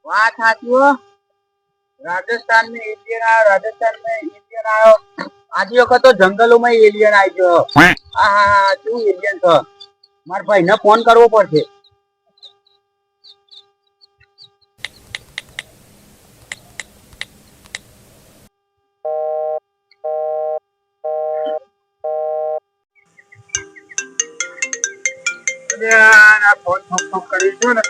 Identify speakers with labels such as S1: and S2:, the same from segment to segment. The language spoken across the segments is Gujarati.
S1: વાત સાચી હો. રાજસ્થાન में एलियन आयो, राजस्थान में एलियन आयो। आज वखत तो जंगलों में एलियन आई गयो। हाँ हाँ हाँ, क्यों एलियन था? मार भाई ने फोन करवो पड़શે। फोन ठोक ठोक કરી છો ને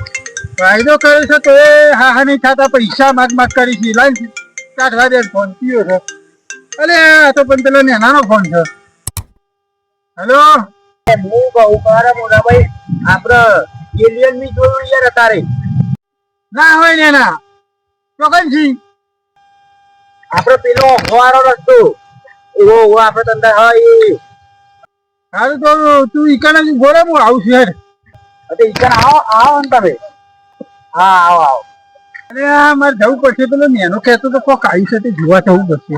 S1: ફાયદો કર્યો છે તો એ હા હા નહીં થતા પૈસા માગ માગ કરી છે લાઈન કાઢવા દે ફોન કયો છે અરે આ તો પણ પેલો નેનાનો ફોન છે હેલો હું કહું કરે મોટા ભાઈ આપણે એલિયન ની જોયું યાર તારે ના હોય નેના ચોકન છી આપણે પેલો ફવારો રસ્તો એવો આપણે તંદર હા એ હારું તો તું ઈકાના ગોળે હું આવું છું યાર અરે ઈકન આવો આવો ને તમે હા આવો આવો અરે આ મારે જવું પડશે પેલો નેનો કહેતો તો કોક આવી છે તે જોવા જવું પડશે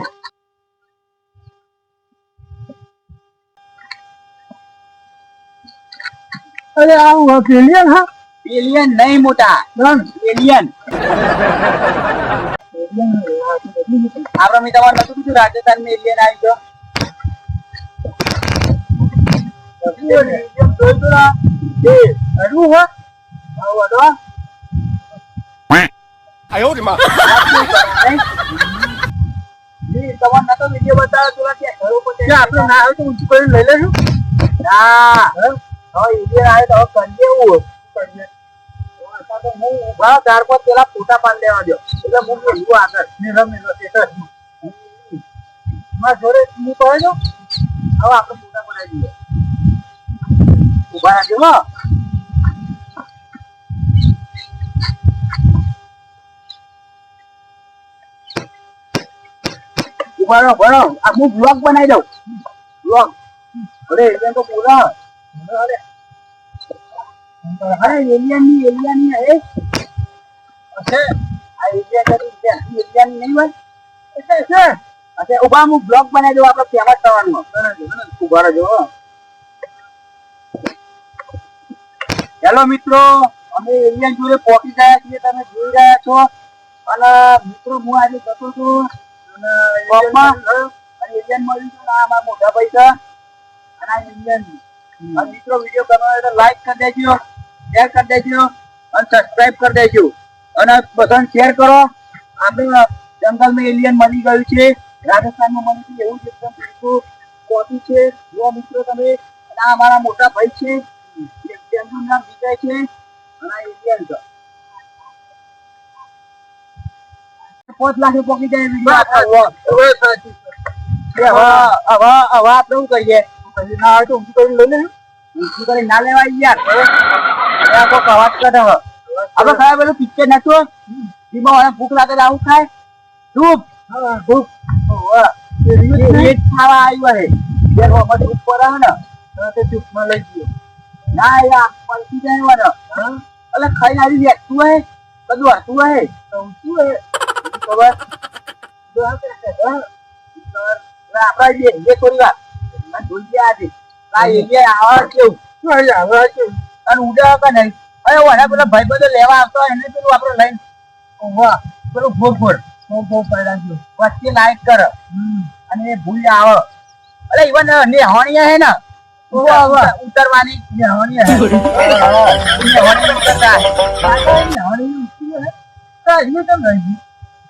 S1: અરે આવું એલિયન હા એલિયન નહીં મોટા એલિયન આપણે મેં તમારે નતું કીધું રાજસ્થાન માં એલિયન આવી ગયો ફોટા પાડ લેવા દો એટલે હું આગળ જોડે હું કહે છો હવે આપણે ફોટા પડાવી દઈએ ઉભા રાખજો હો ઉભા રહો ભણો આ હું બ્લોગ બનાવી દઉં બ્લોગ અરે એટલે તો પૂરા અરે એલિયન ની હે અચ્છા આ એલિયન નહીં હોય અચ્છા ઉભા હું બ્લોગ બનાવી દઉં આપણે ફેમસ થવાનું ઉભા રહેજો હેલો મિત્રો અમે એલિયન જોડે પહોંચી ગયા છીએ તમે જોઈ રહ્યા છો અને મિત્રો હું આજે જતો છું અને એલિયન મળ્યું છે આ મારા મોટા પૈસા અને આ એલિયન અને મિત્રો વિડીયો ગમે તો લાઈક કરી દેજો શેર કરી દેજો અને સબસ્ક્રાઇબ કરી દેજો અને બધાને શેર કરો આપણે જંગલમાં એલિયન મળી ગયું છે રાજસ્થાનમાં મળી છે એવું જ એકદમ બિલકુલ કોટી છે જો મિત્રો તમે અને આ અમારા મોટા ભાઈ છે તેમનું નામ વિજય છે અને આ એલિયન છે 5 લાખ પોકી જાય વિડીયો હવે આપણે શું કહીએ ના હોય તો ઊંચું કરી લઈ લે ઊંચું કરી ના લેવાય યાર કોઈ અવાજ કરે હવે આપણે ખાય પેલું પિક્ચર નતું જેમાં ભૂખ લાગે તો આવું ખાય ધૂપ ભૂખ ખાવા આવ્યું હે ઉપર આવે ને તો ચૂપમાં લઈ ગયો ના યાર પલટી જાય એટલે ખાઈને આવી વેચતું હે બધું હતું હે ઊંચું હે ખબર આપડે થોડી વાર જોઈએ આજે આ એરિયા આવા કેવું શું આવે કેવું અને ઉડે કે નહીં અરે ઓના પેલા ભાઈ બધો લેવા આવતો હોય એને પેલું આપડે લઈને વાહ પેલું ભોગ પડ્યા વચ્ચે લાઈટ કર અને એ ભૂલ આવે અરે ઇવન નેહોણિયા હે ને ઉતરવાની નેહોણિયા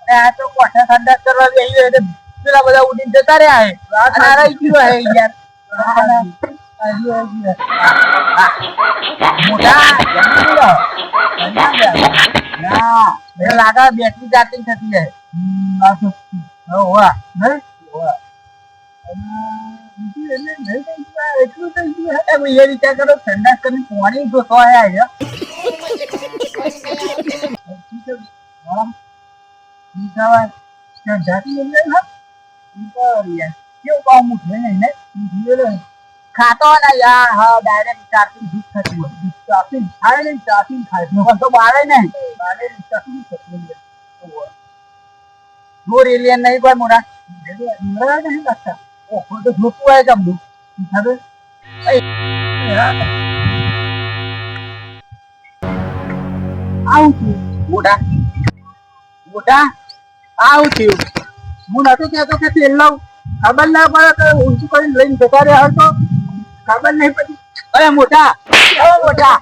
S1: આ તો કોઠા ઠંડા કરવા બેસી પેલા બધા ઉડીને જતા રહ્યા હે મોટા લાગે બેટરી ચાર્જિંગ થતી જાય એટલું થઈ ગયું એ વિચાર કરો ઠંડા કરીને પાણી જો આવ્યા ખાતો ને યાર હા ડાયરેક્ટ ચાર્જિંગ દૂધ થતી હોય ચાર્જિંગ થાય ને ચાર્જિંગ થાય તો બારે નહીં બારે ચાર્જિંગ થતી જોર એલિયન નહીં પણ મોટા નહીં લાગતા ઓહો તો જોતું હોય જમલું હવે આવું છું મોટા
S2: મોટા આવું થયું.
S1: હું નતો કહેતો કે તેલ લાવ, ખબર ના પડે તો ઊંચું કરીને લઈને જતા રહ્યા તો ખબર નહીં પડી.
S2: અરે મોટા મોટા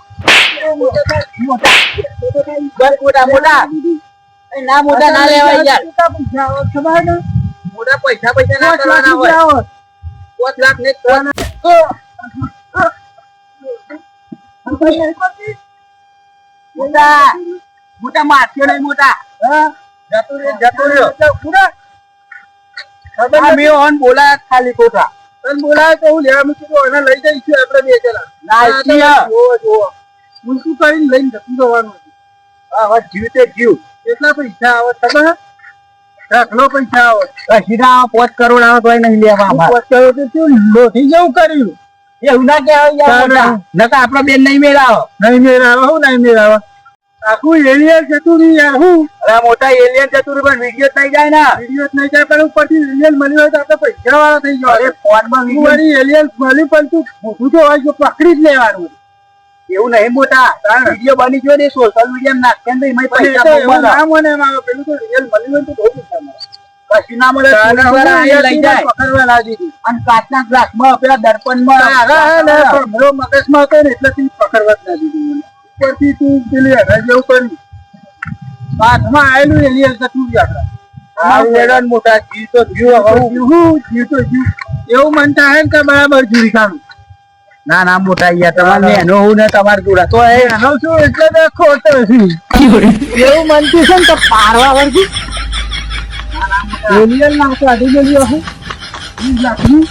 S2: મોટા બસ મોટા મોટા ના મોટા ના લેવાય યાર.
S1: પૈસા આવે ખબર ને?
S2: મોટા પૈસા ના કરવાના હોય. 5 લાખ ને મોટા મોટા મારશો નહીં મોટા. જતો રહ્યો. મેં ઓન બોલાયા ખાલી ખોટા.
S1: તને બોલાય તો હું લેવા મૂકી એને લઈ જઈશું આપણે બે જણા.
S2: ના
S1: જોવો ઊંચું કરીને લઈને જતું જવાનું.
S2: હવે જીવ તે જીવ.
S1: કેટલા પૈસા આવે ખબર? ઢગલો પૈસા આવે.
S2: સીધા 5 કરોડ આવે તોય નહીં લેવા અમારે.
S1: 5 કરોડ તો તું લોઠી જેવું કર્યું.
S2: એવું ના કહેવાય યાર મોટા. નકર આપણો બેન નહીં મેળાવો.
S1: નહીં મેળાવે હું નહીં મેળાવે. આખું એલિયન જતું રહ્યું યાર. હું
S2: અરે મોટા એલિયન જતું રહ્યું પણ વિડીયો થઈ જાય ને.
S1: વિડીયો નહીં જાય પણ ઉપરથી એલિયન મળ્યું હોય તો આપણે પૈસા વાળા થઈ ગયો.
S2: અરે ફોનમાં
S1: તું વળી એલિયન મળ્યું પણ તું મોટું તો હોય જો પકડી જ લેવાનું.
S2: એવું નહીં મોટા. વિડીયો બની ગયો ને સોશિયલ મીડિયા નાખે ને એમાં પૈસા બહુ
S1: એવું
S2: મળે.
S1: ના મને એમ આવે. પેલું તો રિયલ મળ્યું હોય તો બહુ પૈસા મળે.
S2: કશું ના મળે. લઈ જાય
S1: પકડવા લાગી હતી.
S2: અને કાચના ગ્લાસમાં પેલા દર્પણમાં
S1: મગજમાં હતો ને એટલે તું પકડવા જ ના દીધું મને. ઉપરથી તું પેલી હરા જેવું કર્યું. હાથમાં આવેલું એલિયન જતું રહ્યું.
S2: મોટા જીવ તો
S1: જીવ તો જીવ એવું મનતા હે કે બરાબર જીવી ખાનું.
S2: ના ના મોટા યાર તમારે એનો હું ને તમારે જોડા તો
S1: એનો શું એટલે તો ખોટો છે એવું મનતી છે ને તો પારવા વળગી એલિયન ના કાઢી ગયેલી હશે 20 લાખની